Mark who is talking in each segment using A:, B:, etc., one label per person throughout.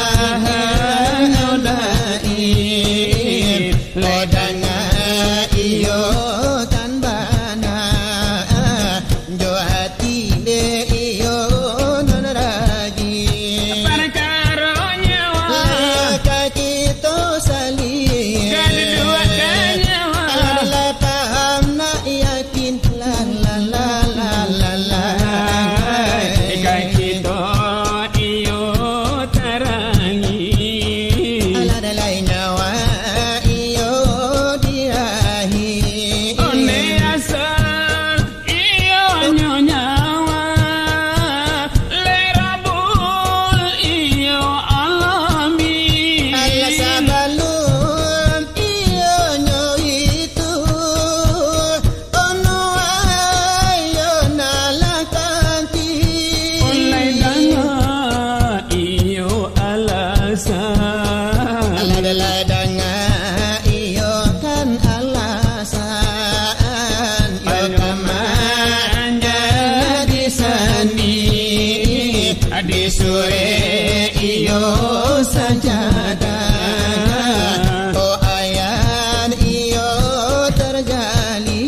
A: Persambahan olain ledanga iyo tanbana jo hati de iyo nonragi perkaronya kaki to salih kedua kanyawa la paham na yakin la la la la la la kaki to sore iyo sajada oh ayan iyo terjali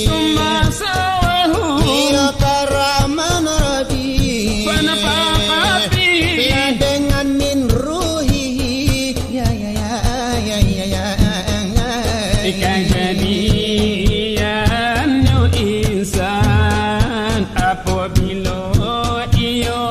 A: sumasawahu iyo karaman rabi panapapati ya dengan min ruhi ya ya ya ya ya ya ikan jadian no insan apabila iyo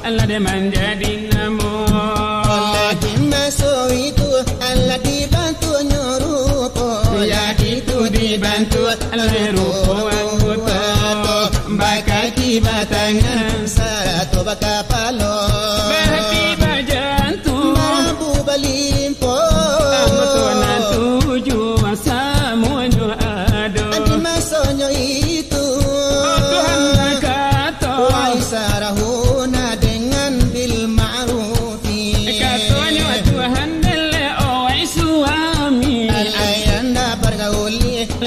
A: Allah de menjadi namo Allah dimasuk itu Allah dibantu nyorupo ya itu dibantu Allah rupo anggota bakal tiba tangan satu bakal palo berhati bajantung mampu belimpo amatuan tuju semuanya ada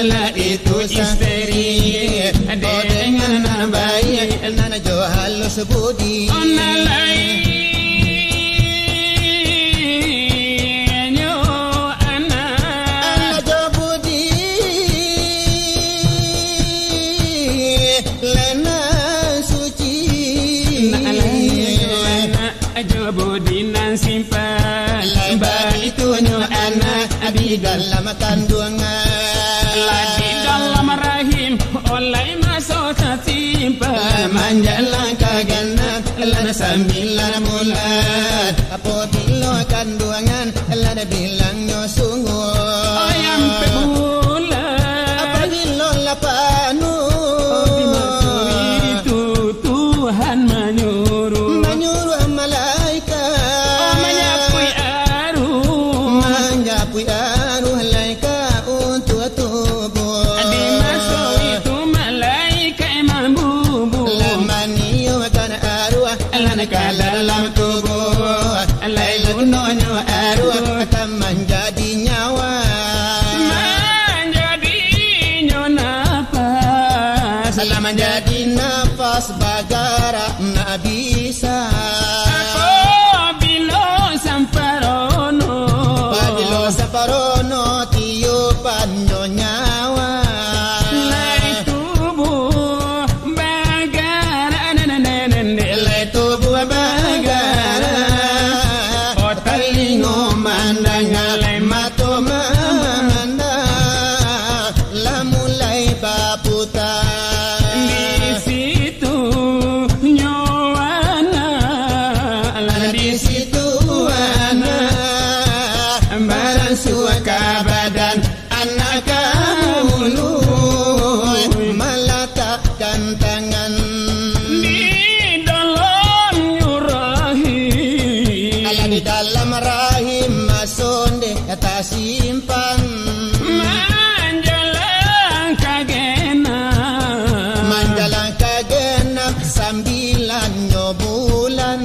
A: Allah itu istri dengan nama baik nana jo halus budi onalai nyo ana jo budi lena suci jo budi nan simpan baik itu nyo ana abi dalam kandungan di dalam rahim oleh masuk tertimpa manjalah kaganat lana sambilan mulat apabila kandungan lana bilangnya sungguh ayam pebulat apabila lapanu itu Tuhan menyuruh malaikat menyapui aruh malaikat untuk tubuh dimasuk itu malaikat mambubu lamaniyo kan arwah lana ke dalam tubuh lailunonya arwah akan menjadi nyawa menjadi nafas bagara nak bisa apabila samparono tiupan nyawa lai tubuh bagara lai tubuh bagara otalingo mandang lai mato manda la mulai baputa suaka badan anak kamu meletakkan tangan di dalam rahim di dalam rahim masuk deh kata simpan manjalang kagenap 9 bulan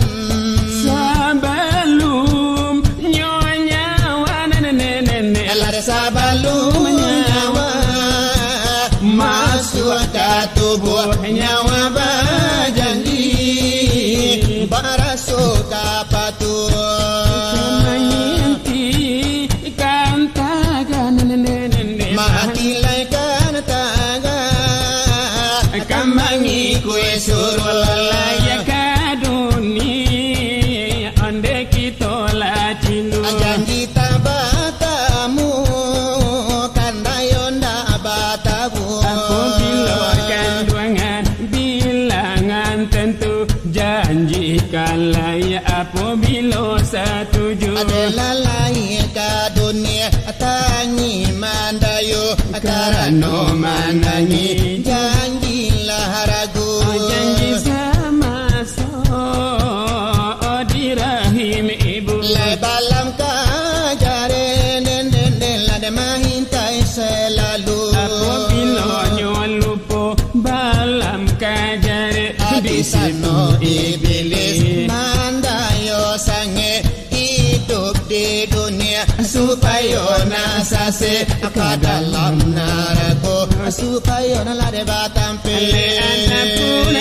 A: sabalum nyawa masuk ke tubuh nyawa berjanji berasuk ke patuh mengintikan tagan mati laikan tagan akan mengikui suruh layak ke dunia ande kita lacilu janji janjikanlah ya apabila setuju adalah lahir ke dunia tangi mandayu karena mandangi janjilah ragu janji sama di rahim ibu balam kajaren lada mahintai selalu apabila nyawa lupa balam kajaren di sano iblis mandayo sange hidup di dunia supaya nasase ke dalam neraka supaya nalade batampe anapun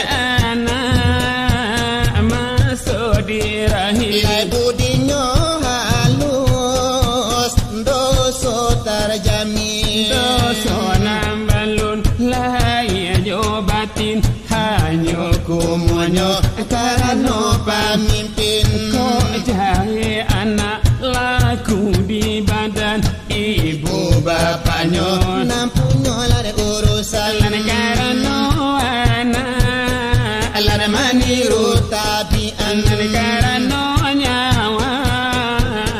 A: anak masuk di rahim budinyo halus doso terjamin doso nambalun lahir jo batin hanya kumonyo karena pemimpin kok jahe anak laku di badan ibu bapaknya nampunya lada urusan karena anak lada maniru tabian karena nyawa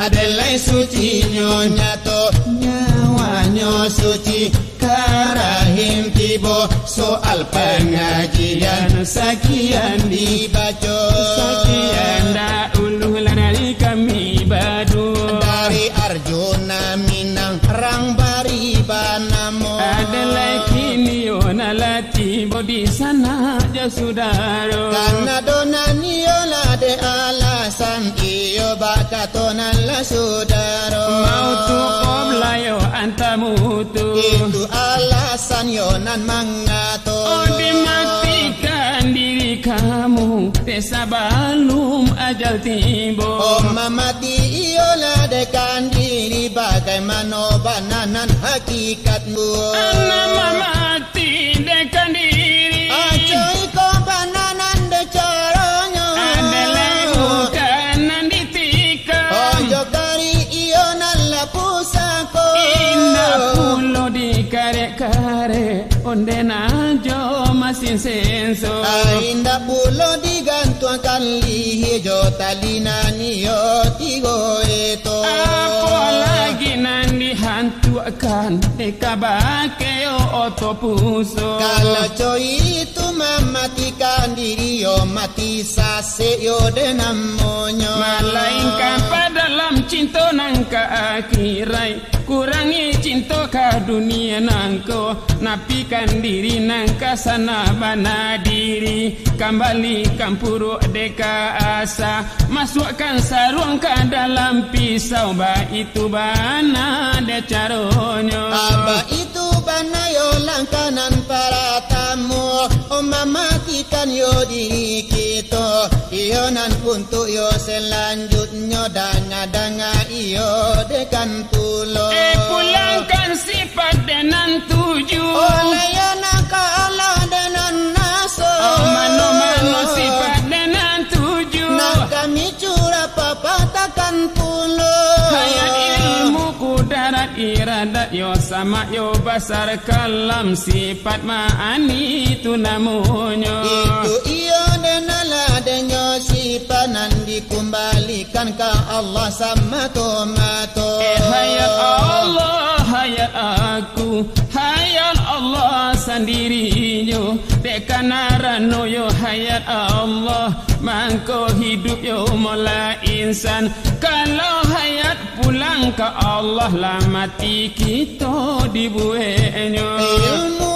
A: adalah suci nyato nyawanya suci karahim tibo soal pengajian sekian dibaca sekian dahulu dari kami badu dari Arjuna Minang Rang Bariban namo adalah kini onalati bodi sana ja sudaro karena donani ola de alasan iyo bakatonala sudaro mau tu oblayo
B: bantah mutu.
A: Itu alasan yonan mengatur.
B: Oh, dimatikan diri kamu desa balum ajal tiba.
A: Oh, mamati iyolah dekan diri bagaimana bananan hakikatmu.
B: Anak mamati dekan diri.
A: Acoy ko bananan de caranya.
B: Adalah bukanan ditikam.
A: Ojo kari iyonan la pusako.
B: Indah pulo dikare-kare onde najo masin senso.
A: Indah pulo digantuakan lihijo talinani yo tigo itu.
B: Apalagi nan dihantuakan ekabake yo otopuso.
A: Kalau coy itu mematikan diri yo mati sase yo denamonyo.
B: Melainkan pada dalam cinta nangka akhirai. Kurangi cinta ka dunia nangko. Napikan diri nangka sana bana diri. Kembali kampuru deka asa. Masukkan sarung ka dalam pisau. Ba itu bana de caronyo.
A: Aba itu bana yo langkanan para tamu. O mematikan yo diri kita. Iyo nan untuk yo selanjutnya. Danga-danga iyo dekan pulo.
B: Pulangkan sifat dengan tuju.
A: Oleh yo naka Allah dengan naso.
B: Mano-mano sifat dengan tuju.
A: Nak kami curah papatakan pulo.
B: Hayat ilmu kudarat iradat yo sama yo basar kalam sifat ma'ani itu namunyo.
A: Itu iyo denala denyo sipanan dikembalikan ke Allah sama tomato.
B: Hayat Allah, hayat aku, hayat Allah sendirinya. Dekanarano yo hayat Allah, mangko hidup yo mula insan. Kalau hayat pulang ke Allah, lah mati kita dibuenyo.
A: Ilmu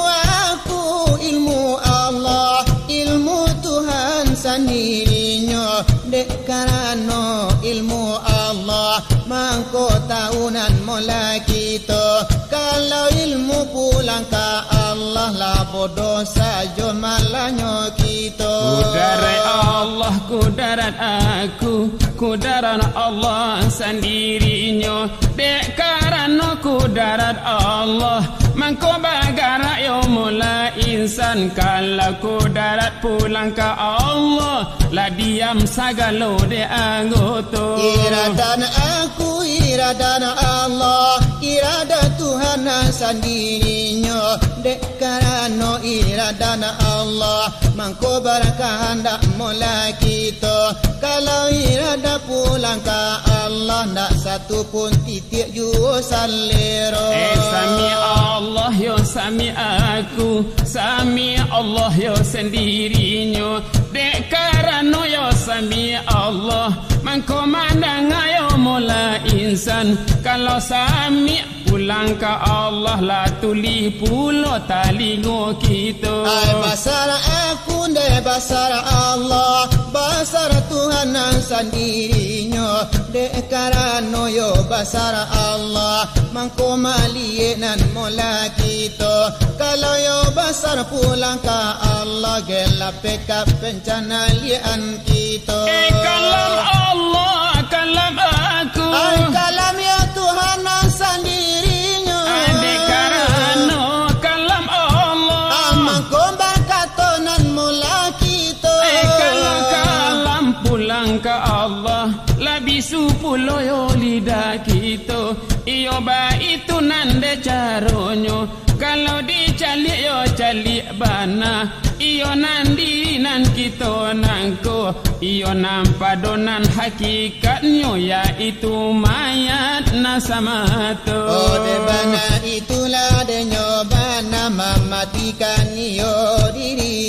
A: aku, ilmu Allah, ilmu Tuhan sendirinya. Dek karano ilmu Allah, mangko tahunan mula kita. Kalau ilmu pulang ke Allah, lah bodoh saja malahnya kita.
B: Kudarat Allah, kudarat aku, kudarat Allah sendirinya. Dek karano kudarat Allah, mangko bagara yo mula insan. Kalau kudarat pulang ke Allah, lah diam sagalo de anggota.
A: Iradan aku, iradan Allah, iradan Tuhan sendirinya. Dek karano iradan Allah, mangko barakah hendak mula kita. Kalau iradan pulang ke Allah, ndak satu pun titik jua salero.
B: Sami Allah yo sami aku, sami Allah yo sendirinya. Dek karano yo sami Allah, mangko mandang ayo mula insan. Kalau sami pulang ke Allah, lah tuli pulo talingo kita.
A: Ay basar aku de basar Allah, basar Tuhan sendirinya. Dek karano yo basar Allah, mangko malienan mula kita. Kalau yo basar pulang ke Allah, gelap pekap bencana lian kita.
B: Kalam Allah, kalam aku.
A: Ay kalam ya Tuhan sendirinya.
B: Dek karano kalam Allah,
A: mangko bakatonan mula kita.
B: kalau kalam pulang ke Allah, labisu pulo yo lidah kita. Iyo ba itu nande caronyo. Kalau dicalik yo calik bana. Iyo nandi nan kita nangko. Iyo nampadonan hakikatnya, yaitu mayat nasamato.
A: Oh de bana itulah denyo bana mematikan yo diri